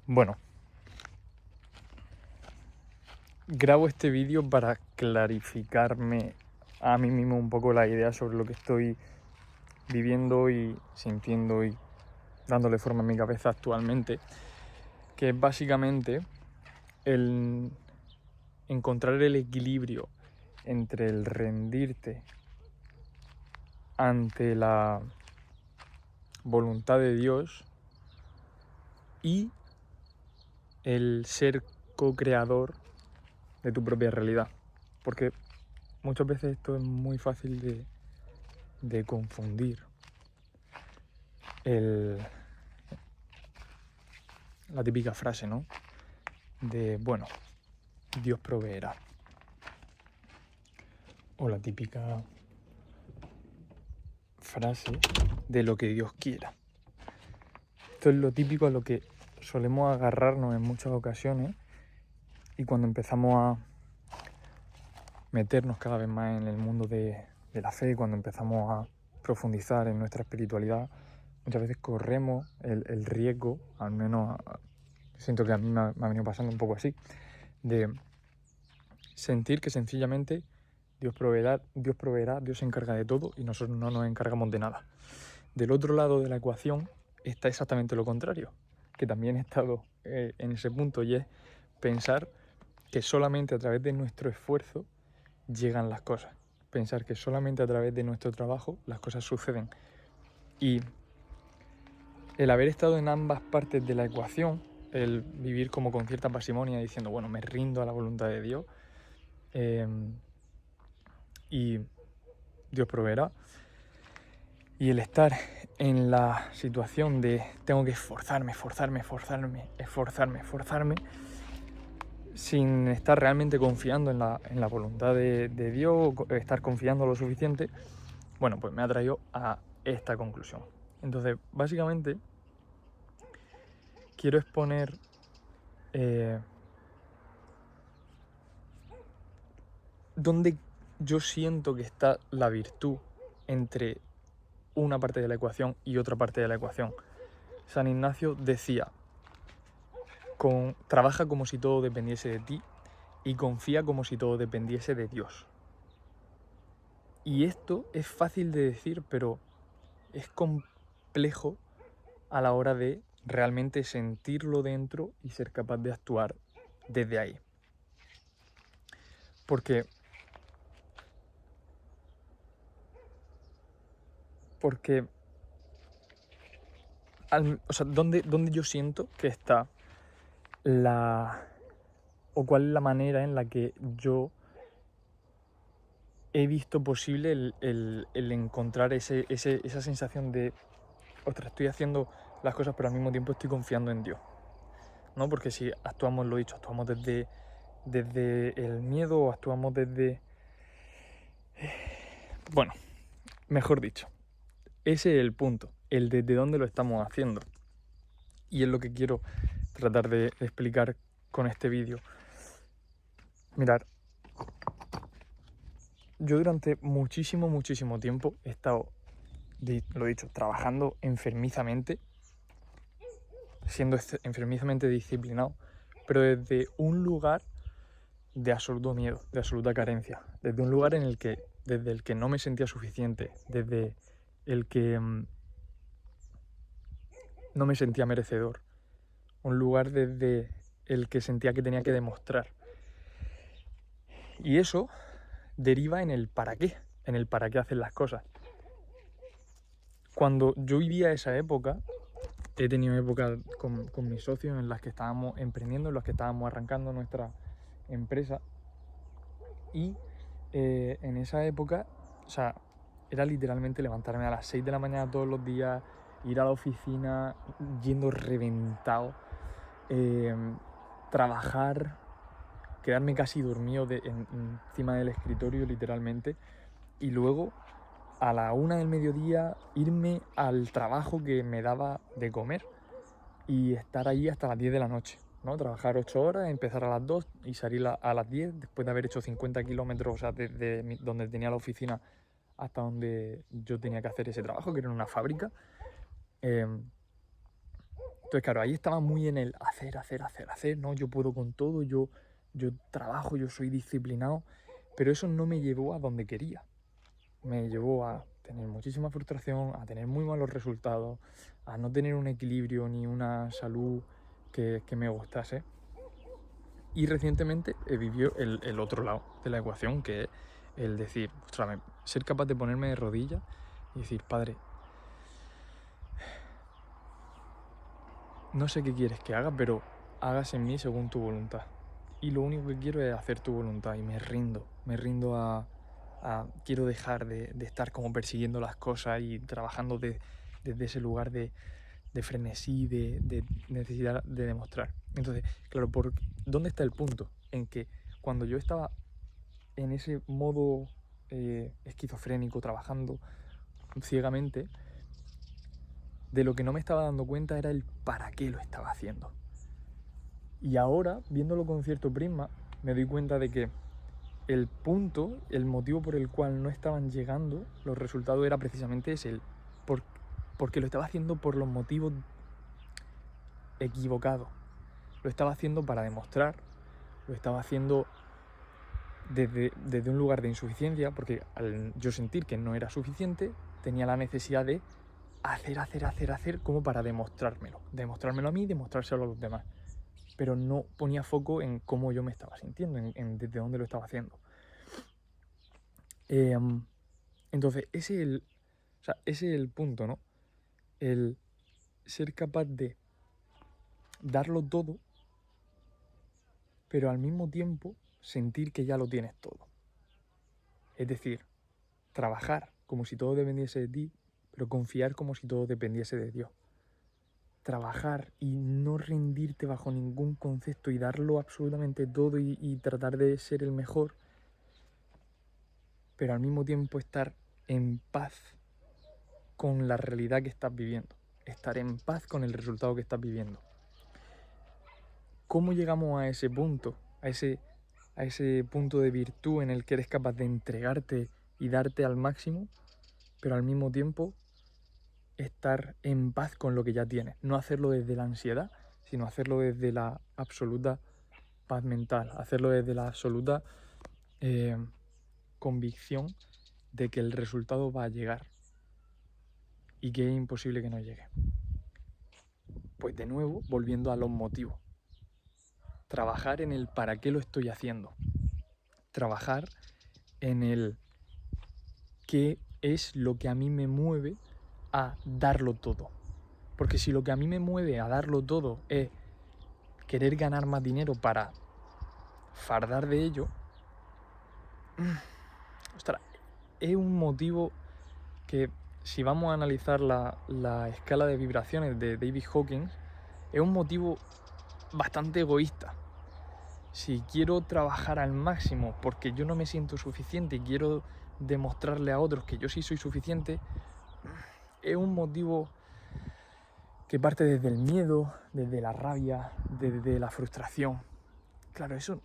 Bueno, grabo este vídeo para clarificarme a mí mismo un poco la idea sobre lo que estoy viviendo y sintiendo y dándole forma a mi cabeza actualmente, que es básicamente el encontrar el equilibrio entre el rendirte ante la voluntad de Dios y el ser co-creador de tu propia realidad. Porque muchas veces esto es muy fácil de confundir. La típica frase, ¿no? De, bueno, Dios proveerá. O la típica frase de lo que Dios quiera. Esto es lo típico a lo que solemos agarrarnos en muchas ocasiones, y cuando empezamos a meternos cada vez más en el mundo de la fe, cuando empezamos a profundizar en nuestra espiritualidad, muchas veces corremos el riesgo, al menos siento que a mí me ha venido pasando un poco así, de sentir que sencillamente Dios proveerá, Dios se encarga de todo y nosotros no nos encargamos de nada. Del otro lado de la ecuación está exactamente lo contrario, que también he estado en ese punto, y es pensar que solamente a través de nuestro esfuerzo llegan las cosas. Pensar que solamente a través de nuestro trabajo las cosas suceden. Y el haber estado en ambas partes de la ecuación, el vivir como con cierta parsimonia diciendo, bueno, me rindo a la voluntad de Dios y Dios proveerá, y el estar en la situación de tengo que esforzarme, sin estar realmente confiando en la voluntad de Dios, estar confiando lo suficiente, bueno, pues me ha traído a esta conclusión. Entonces, básicamente, quiero exponer dónde yo siento que está la virtud entre una parte de la ecuación y otra parte de la ecuación. San Ignacio decía, trabaja como si todo dependiese de ti y confía como si todo dependiese de Dios. Y esto es fácil de decir, pero es complejo a la hora de realmente sentirlo dentro y ser capaz de actuar desde ahí. Porque ¿dónde yo siento que está o cuál es la manera en la que yo he visto posible el encontrar esa sensación de, ostras, estoy haciendo las cosas pero al mismo tiempo estoy confiando en Dios, ¿no? Porque si actuamos, lo dicho, actuamos desde el miedo o actuamos desde... Bueno, mejor dicho, ese es el punto, el desde dónde lo estamos haciendo. Y es lo que quiero tratar de explicar con este vídeo. Mirad, yo durante muchísimo tiempo he estado, lo he dicho, trabajando enfermizamente, siendo enfermizamente disciplinado, pero desde un lugar de absoluto miedo, de absoluta carencia, desde un lugar desde el que no me sentía suficiente, desde el que no me sentía merecedor, un lugar desde el que sentía que tenía que demostrar. Y eso deriva en el para qué hacen las cosas. Cuando yo vivía esa época, he tenido épocas con mis socios en las que estábamos emprendiendo, en las que estábamos arrancando nuestra empresa, y en esa época, o sea, era literalmente levantarme a las 6 de la mañana todos los días, ir a la oficina yendo reventado, trabajar, quedarme casi dormido encima del escritorio literalmente, y luego a la 1 del mediodía irme al trabajo que me daba de comer y estar ahí hasta las 10 de la noche, ¿no? Trabajar 8 horas, empezar a las 2 y salir a las 10 después de haber hecho 50 kilómetros, o sea, desde donde tenía la oficina hasta donde yo tenía que hacer ese trabajo, que era en una fábrica. Entonces, claro, ahí estaba muy en el hacer, ¿no? Yo puedo con todo, yo trabajo, yo soy disciplinado, pero eso no me llevó a donde quería. Me llevó a tener muchísima frustración, a tener muy malos resultados, a no tener un equilibrio ni una salud que me gustase. Y recientemente he vivido el otro lado de la ecuación, que es el decir, ostras, ser capaz de ponerme de rodillas y decir, Padre, no sé qué quieres que haga, pero hagas en mí según tu voluntad. Y lo único que quiero es hacer tu voluntad y me rindo quiero dejar de estar como persiguiendo las cosas y trabajando desde ese lugar de frenesí, de necesidad de demostrar. Entonces, claro, ¿dónde está el punto? En que cuando yo estaba en ese modo esquizofrénico, trabajando ciegamente, de lo que no me estaba dando cuenta era el para qué lo estaba haciendo. Y ahora, viéndolo con cierto prisma, me doy cuenta de que el punto, el motivo por el cual no estaban llegando los resultados era precisamente ese, porque lo estaba haciendo por los motivos equivocados. Lo estaba haciendo para demostrar, lo estaba haciendo desde un lugar de insuficiencia, porque al yo sentir que no era suficiente, tenía la necesidad de hacer, como para demostrármelo a mí y demostrárselo a los demás. Pero no ponía foco en cómo yo me estaba sintiendo, en desde dónde lo estaba haciendo. Entonces, ese es el punto, ¿no? El ser capaz de darlo todo, pero al mismo tiempo sentir que ya lo tienes todo. Es decir, trabajar como si todo dependiese de ti, pero confiar como si todo dependiese de Dios. Trabajar y no rendirte bajo ningún concepto y darlo absolutamente todo y tratar de ser el mejor, pero al mismo tiempo estar en paz con la realidad que estás viviendo, estar en paz con el resultado que estás viviendo. ¿Cómo llegamos a ese punto? A ese punto de virtud en el que eres capaz de entregarte y darte al máximo, pero al mismo tiempo estar en paz con lo que ya tienes. No hacerlo desde la ansiedad, sino hacerlo desde la absoluta paz mental, hacerlo desde la absoluta convicción de que el resultado va a llegar y que es imposible que no llegue. Pues de nuevo, volviendo a los motivos. Trabajar en el para qué lo estoy haciendo. Trabajar en el qué es lo que a mí me mueve a darlo todo. Porque si lo que a mí me mueve a darlo todo es querer ganar más dinero para fardar de ello, ostras, es un motivo que, si vamos a analizar la escala de vibraciones de David Hawkins, es un motivo bastante egoísta. Si quiero trabajar al máximo porque yo no me siento suficiente y quiero demostrarle a otros que yo sí soy suficiente, es un motivo que parte desde el miedo, desde la rabia, desde la frustración. Claro, eso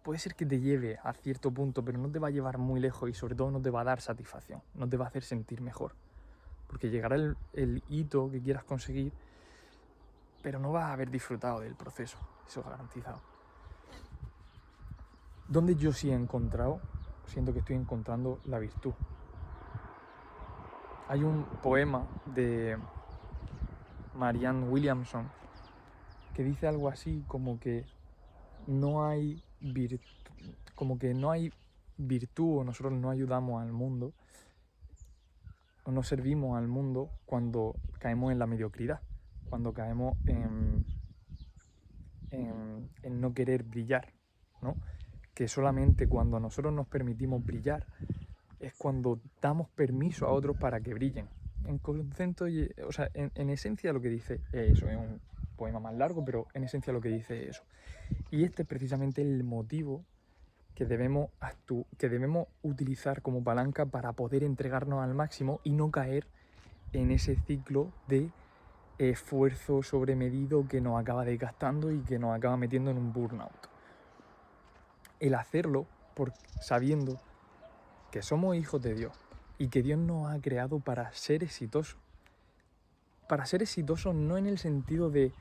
puede ser que te lleve a cierto punto, pero no te va a llevar muy lejos y sobre todo no te va a dar satisfacción, no te va a hacer sentir mejor. Porque llegará el hito que quieras conseguir, pero no vas a haber disfrutado del proceso, eso es garantizado. Donde yo sí he encontrado, siento que estoy encontrando la virtud. Hay un poema de Marianne Williamson que dice algo así como que no hay virtud o nosotros no ayudamos al mundo o no servimos al mundo cuando caemos en la mediocridad, cuando caemos en no querer brillar, ¿no? Que solamente cuando nosotros nos permitimos brillar es cuando damos permiso a otros para que brillen. En esencia lo que dice es eso, es un poema más largo, pero en esencia lo que dice es eso. Y este es precisamente el motivo que debemos utilizar como palanca para poder entregarnos al máximo y no caer en ese ciclo de esfuerzo sobremedido que nos acaba desgastando y que nos acaba metiendo en un burnout. El hacerlo sabiendo que somos hijos de Dios y que Dios nos ha creado para ser exitosos. para ser exitoso no en el sentido de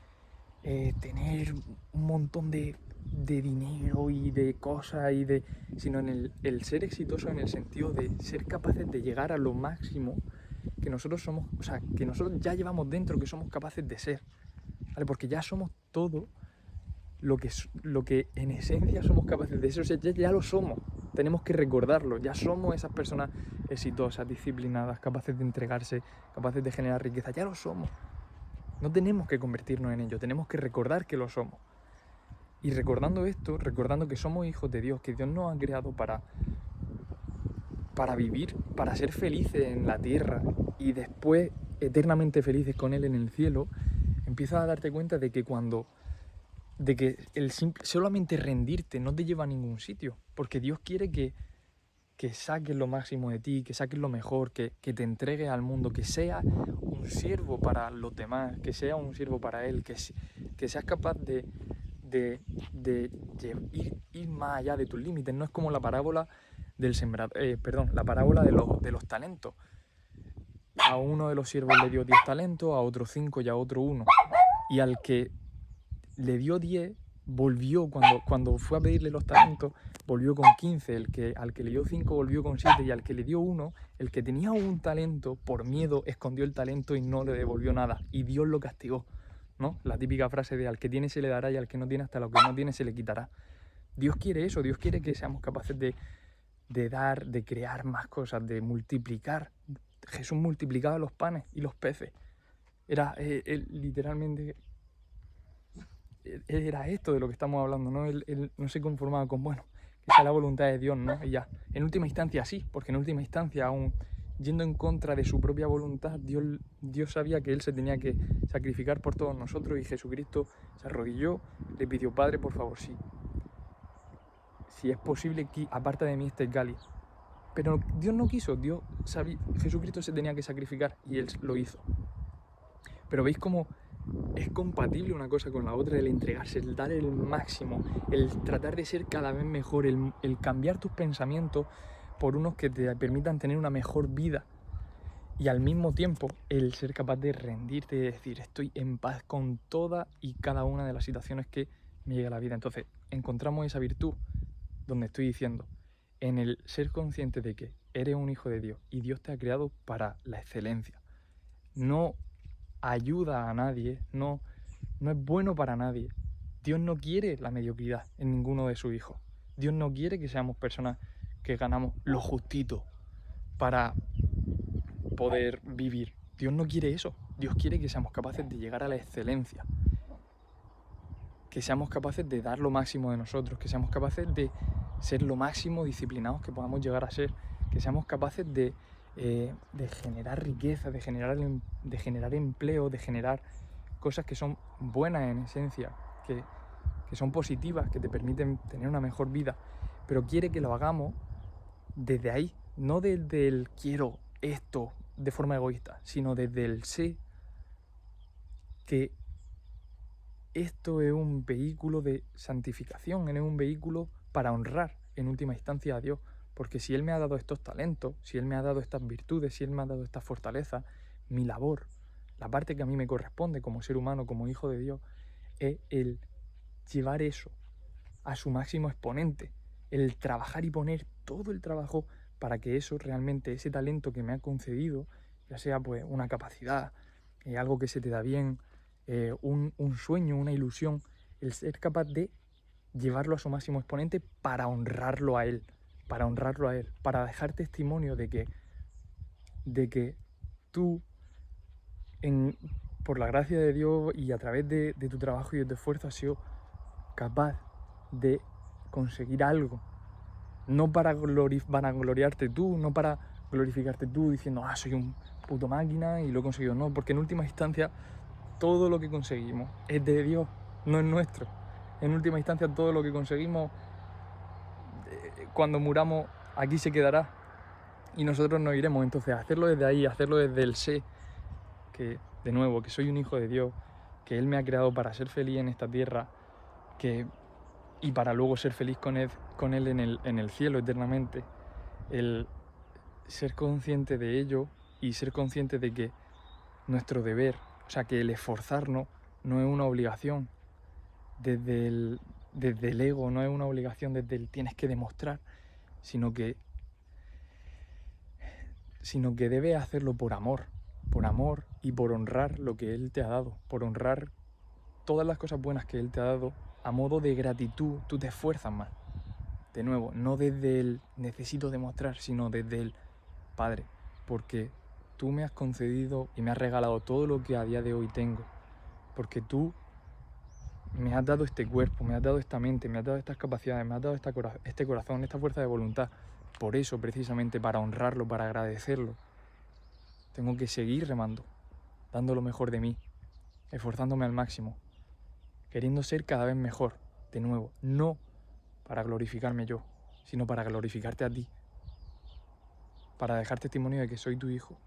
tener un montón de dinero y de cosas, sino en el ser exitoso en el sentido de ser capaces de llegar a lo máximo que nosotros somos, o sea, que nosotros ya llevamos dentro, que somos capaces de ser, ¿vale? Porque ya somos todo lo que en esencia somos capaces de ser, o sea, ya lo somos, tenemos que recordarlo, ya somos esas personas exitosas, disciplinadas, capaces de entregarse, capaces de generar riqueza, ya lo somos. No tenemos que convertirnos en ello, tenemos que recordar que lo somos. Y recordando esto, recordando que somos hijos de Dios, que Dios nos ha creado para vivir, para ser felices en la tierra y después eternamente felices con Él en el cielo, empiezas a darte cuenta de que solamente rendirte no te lleva a ningún sitio, porque Dios quiere que saques lo máximo de ti, que saques lo mejor, que te entregues al mundo, que seas un siervo para los demás, que seas un siervo para Él, que seas capaz de ir más allá de tus límites. No es como la parábola del la parábola de los talentos. A uno de los siervos le dio 10 talentos, a otro 5 y a otro 1. Y al que le dio 10, volvió, cuando fue a pedirle los talentos, volvió con 15, al que le dio 5 volvió con 7, y al que le dio 1, el que tenía un talento, por miedo, escondió el talento y no le devolvió nada, y Dios lo castigó, ¿no? La típica frase de al que tiene se le dará y al que no tiene hasta lo que no tiene se le quitará. Dios quiere eso, Dios quiere que seamos capaces de dar, de crear más cosas, de multiplicar. Jesús multiplicaba los panes y los peces. Él literalmente... Era esto de lo que estamos hablando, ¿no? Él no se conformaba con, bueno, que sea la voluntad de Dios, ¿no? Y ya, en última instancia sí, porque en última instancia, aún yendo en contra de su propia voluntad, Dios sabía que Él se tenía que sacrificar por todos nosotros, y Jesucristo se arrodilló, le pidió: Padre, por favor, si es posible, que aparta de mí este cáliz. Pero Dios no quiso, Jesucristo se tenía que sacrificar y Él lo hizo. Pero veis cómo es compatible una cosa con la otra, el entregarse, el dar el máximo, el tratar de ser cada vez mejor, el cambiar tus pensamientos por unos que te permitan tener una mejor vida, y al mismo tiempo el ser capaz de rendirte y decir: estoy en paz con toda y cada una de las situaciones que me llega a la vida. Entonces encontramos esa virtud donde estoy diciendo, en el ser consciente de que eres un hijo de Dios y Dios te ha creado para la excelencia. No ayuda a nadie, no es bueno para nadie. Dios no quiere la mediocridad en ninguno de sus hijos. Dios no quiere que seamos personas que ganamos lo justito para poder vivir. Dios no quiere eso. Dios quiere que seamos capaces de llegar a la excelencia, que seamos capaces de dar lo máximo de nosotros, que seamos capaces de ser lo máximo disciplinados que podamos llegar a ser, que seamos capaces de generar riqueza, de generar empleo, de generar cosas que son buenas en esencia, que son positivas, que te permiten tener una mejor vida. Pero quiere que lo hagamos desde ahí, no desde el quiero esto de forma egoísta, sino desde el sé que esto es un vehículo de santificación, es un vehículo para honrar en última instancia a Dios. Porque si Él me ha dado estos talentos, si Él me ha dado estas virtudes, si Él me ha dado esta fortaleza, mi labor, la parte que a mí me corresponde como ser humano, como hijo de Dios, es el llevar eso a su máximo exponente, el trabajar y poner todo el trabajo para que eso realmente, ese talento que me ha concedido, ya sea pues una capacidad, algo que se te da bien, un sueño, una ilusión, el ser capaz de llevarlo a su máximo exponente para honrarlo a Él, para dejar testimonio de que tú, por la gracia de Dios y a través de tu trabajo y de tu esfuerzo, has sido capaz de conseguir algo. No para gloriarte tú, no para glorificarte tú diciendo: soy un puto máquina y lo he conseguido. No, porque en última instancia todo lo que conseguimos es de Dios, no es nuestro. En última instancia todo lo que conseguimos, cuando muramos, aquí se quedará y nosotros nos iremos. Entonces hacerlo desde ahí, hacerlo desde el sé que, de nuevo, que soy un hijo de Dios, que Él me ha creado para ser feliz en esta tierra, y para luego ser feliz con él en el cielo eternamente. El ser consciente de ello y ser consciente de que nuestro deber O sea, que el esforzarnos no es una obligación desde el ego, no es una obligación desde el tienes que demostrar, sino que debes hacerlo por amor y por honrar lo que Él te ha dado, por honrar todas las cosas buenas que Él te ha dado. A modo de gratitud, tú te esfuerzas más. De nuevo, no desde el necesito demostrar, sino desde el Padre, porque tú me has concedido y me has regalado todo lo que a día de hoy tengo, porque tú me has dado este cuerpo, me has dado esta mente, me has dado estas capacidades, me has dado este corazón, esta fuerza de voluntad. Por eso, precisamente, para honrarlo, para agradecerlo, tengo que seguir remando, dando lo mejor de mí, esforzándome al máximo, queriendo ser cada vez mejor, de nuevo, no para glorificarme yo, sino para glorificarte a ti, para dejar testimonio de que soy tu hijo,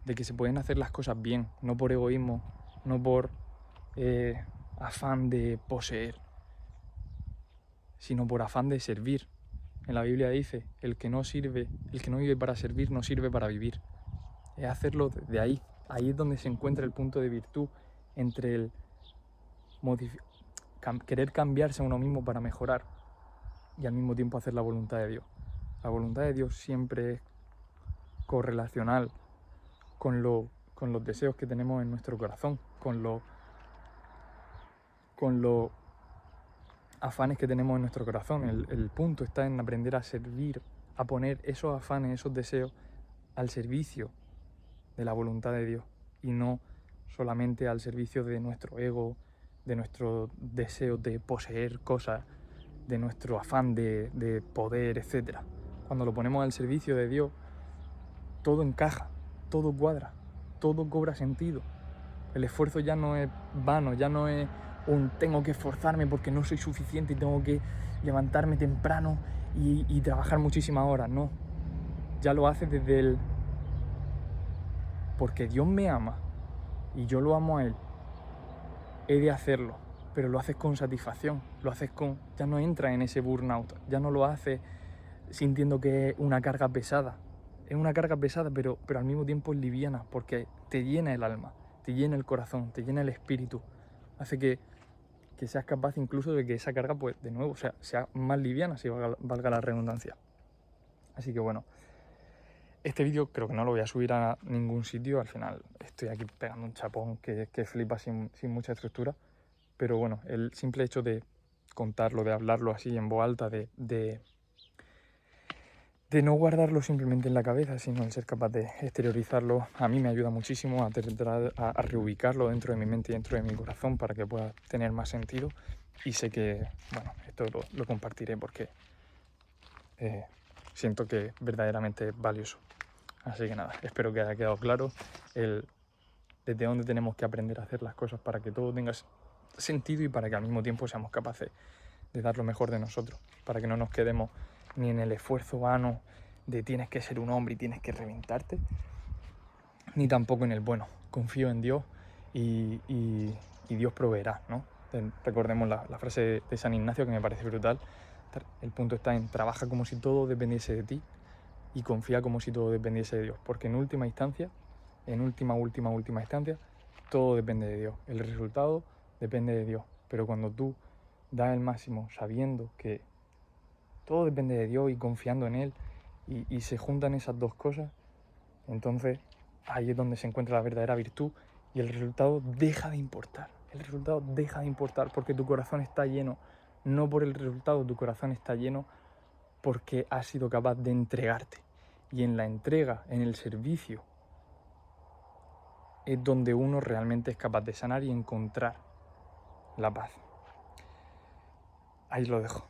de que se pueden hacer las cosas bien, no por egoísmo, no por afán de poseer, sino por afán de servir. En la Biblia dice, el que no vive para servir, no sirve para vivir. Es hacerlo de ahí. Ahí es donde se encuentra el punto de virtud entre el querer cambiarse a uno mismo para mejorar y al mismo tiempo hacer la voluntad de Dios. La voluntad de Dios siempre es correlacional con los deseos que tenemos en nuestro corazón, con los afanes que tenemos en nuestro corazón. El punto está en aprender a servir, a poner esos afanes, esos deseos al servicio de la voluntad de Dios y no solamente al servicio de nuestro ego, de nuestro deseo de poseer cosas, de nuestro afán de poder, etc. Cuando lo ponemos al servicio de Dios, todo encaja, todo cuadra, todo cobra sentido. El esfuerzo ya no es vano, ya no es un tengo que esforzarme porque no soy suficiente y tengo que levantarme temprano y trabajar muchísimas horas. No, ya lo haces desde el porque Dios me ama y yo lo amo a Él, he de hacerlo, pero lo haces con satisfacción, lo haces ya no entras en ese burnout, ya no lo haces sintiendo que es una carga pesada. Es una carga pesada, pero al mismo tiempo es liviana, porque te llena el alma, te llena el corazón, te llena el espíritu. Hace que seas capaz incluso de que esa carga, pues de nuevo, sea más liviana, si valga la redundancia. Así que bueno, este vídeo creo que no lo voy a subir a ningún sitio. Al final estoy aquí pegando un chapón que flipa sin mucha estructura. Pero bueno, el simple hecho de contarlo, de hablarlo así en voz alta, de no guardarlo simplemente en la cabeza, sino el ser capaz de exteriorizarlo, a mí me ayuda muchísimo a reubicarlo dentro de mi mente y dentro de mi corazón para que pueda tener más sentido. Y sé que, bueno, esto lo compartiré porque siento que es verdaderamente valioso. Así que nada, espero que haya quedado claro desde dónde tenemos que aprender a hacer las cosas para que todo tenga sentido y para que al mismo tiempo seamos capaces de dar lo mejor de nosotros, para que no nos quedemos ni en el esfuerzo vano de tienes que ser un hombre y tienes que reventarte, ni tampoco en el bueno, confío en Dios y Dios proveerá, ¿no? Recordemos la frase de San Ignacio que me parece brutal. El punto está en trabaja como si todo dependiese de ti y confía como si todo dependiese de Dios, porque en última instancia, en última instancia, todo depende de Dios, el resultado depende de Dios, pero cuando tú das el máximo sabiendo que todo depende de Dios y confiando en Él y se juntan esas dos cosas, entonces ahí es donde se encuentra la verdadera virtud y el resultado deja de importar. El resultado deja de importar porque tu corazón está lleno, no por el resultado, tu corazón está lleno porque has sido capaz de entregarte. Y en la entrega, en el servicio, es donde uno realmente es capaz de sanar y encontrar la paz. Ahí lo dejo.